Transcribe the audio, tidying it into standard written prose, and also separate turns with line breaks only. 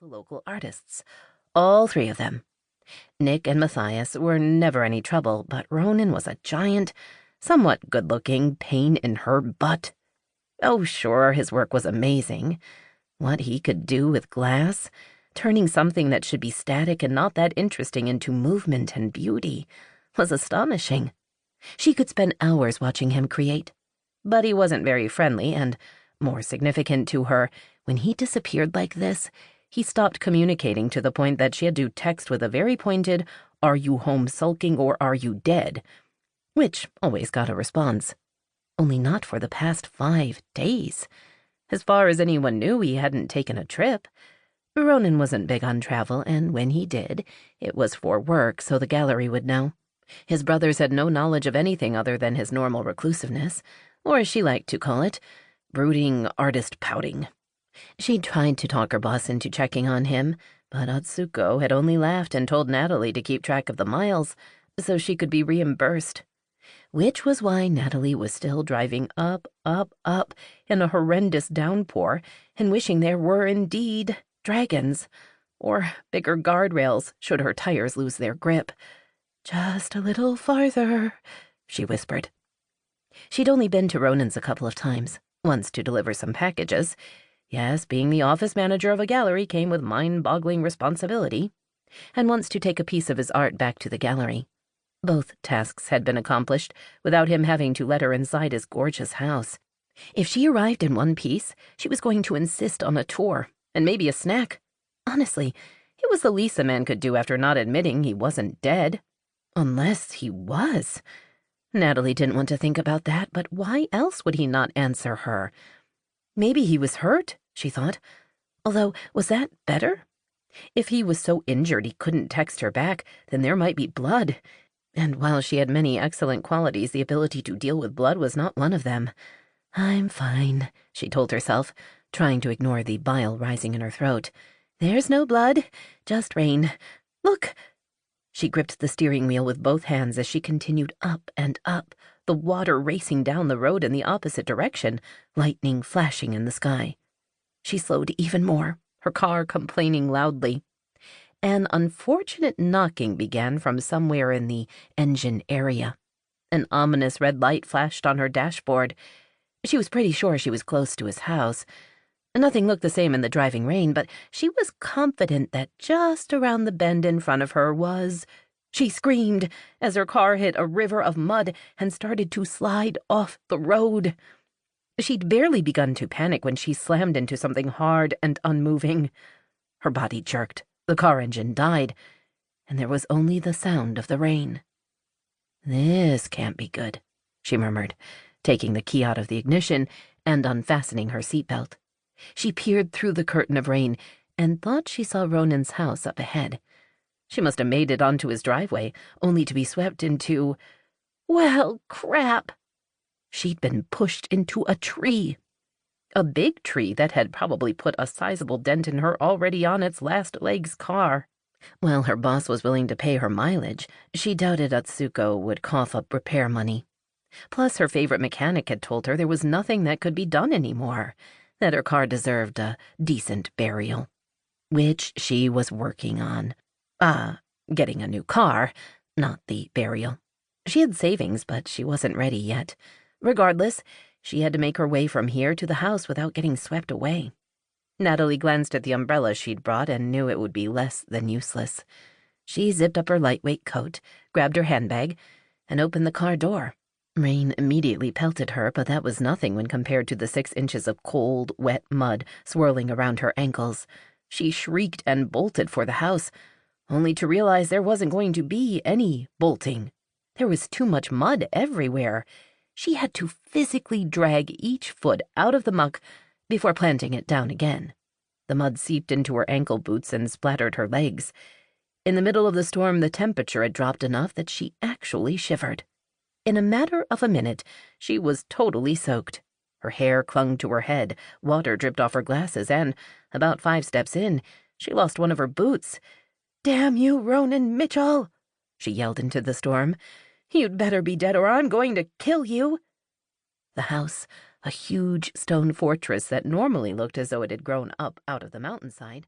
the local artists, all three of them. Nick and Matthias were never any trouble, but Ronan was a giant, somewhat good-looking pain in her butt. Oh, sure, his work was amazing. What he could do with glass, turning something that should be static and not that interesting into movement and beauty, was astonishing. She could spend hours watching him create. But he wasn't very friendly, and, more significant to her, when he disappeared like this, he stopped communicating to the point that she had to text with a very pointed, "Are you home sulking or are you dead?" which always got a response. Only not for the past 5 days. As far as anyone knew, he hadn't taken a trip. Ronan wasn't big on travel, and when he did, it was for work, so the gallery would know. His brothers had no knowledge of anything other than his normal reclusiveness, or as she liked to call it, brooding artist pouting. She tried to talk her boss into checking on him, but Atsuko had only laughed and told Natalie to keep track of the miles so she could be reimbursed. Which was why Natalie was still driving up in a horrendous downpour and wishing there were indeed dragons, or bigger guardrails should her tires lose their grip. "Just a little farther," she whispered. She'd only been to Ronan's a couple of times, once to deliver some packages. Yes, being the office manager of a gallery came with mind-boggling responsibility, and once to take a piece of his art back to the gallery. Both tasks had been accomplished without him having to let her inside his gorgeous house. If she arrived in one piece, she was going to insist on a tour, and maybe a snack. Honestly, it was the least a man could do after not admitting he wasn't dead. Unless he was. Natalie didn't want to think about that, but why else would he not answer her? Maybe he was hurt, she thought. Although, was that better? If he was so injured he couldn't text her back, then there might be blood. And while she had many excellent qualities, the ability to deal with blood was not one of them. "I'm fine," she told herself, trying to ignore the bile rising in her throat. "There's no blood, just rain. Look!" She gripped the steering wheel with both hands as she continued up and up, the water racing down the road in the opposite direction, lightning flashing in the sky. She slowed even more, her car complaining loudly. An unfortunate knocking began from somewhere in the engine area. An ominous red light flashed on her dashboard. She was pretty sure she was close to his house. Nothing looked the same in the driving rain, but she was confident that just around the bend in front of her was... She screamed as her car hit a river of mud and started to slide off the road. She'd barely begun to panic when she slammed into something hard and unmoving. Her body jerked, the car engine died, and there was only the sound of the rain. "This can't be good," she murmured, taking the key out of the ignition and unfastening her seatbelt. She peered through the curtain of rain and thought she saw Ronan's house up ahead. She must have made it onto his driveway, only to be swept into... Well, crap! She'd been pushed into a tree. A big tree that had probably put a sizable dent in her already on its last legs car. While her boss was willing to pay her mileage, she doubted Atsuko would cough up repair money. Plus, her favorite mechanic had told her there was nothing that could be done anymore, that her car deserved a decent burial, which she was working on. Getting a new car, not the burial. She had savings, but she wasn't ready yet. Regardless, she had to make her way from here to the house without getting swept away. Natalie glanced at the umbrella she'd brought and knew it would be less than useless. She zipped up her lightweight coat, grabbed her handbag, and opened the car door. Rain immediately pelted her, but that was nothing when compared to the 6 inches of cold, wet mud swirling around her ankles. She shrieked and bolted for the house, only to realize there wasn't going to be any bolting. There was too much mud everywhere. She had to physically drag each foot out of the muck before planting it down again. The mud seeped into her ankle boots and splattered her legs. In the middle of the storm, the temperature had dropped enough that she actually shivered. In a matter of a minute, she was totally soaked. Her hair clung to her head, water dripped off her glasses, and, about 5 steps in, she lost one of her boots. "Damn you, Ronan Mitchell!" she yelled into the storm. "You'd better be dead or I'm going to kill you." The house, a huge stone fortress that normally looked as though it had grown up out of the mountainside,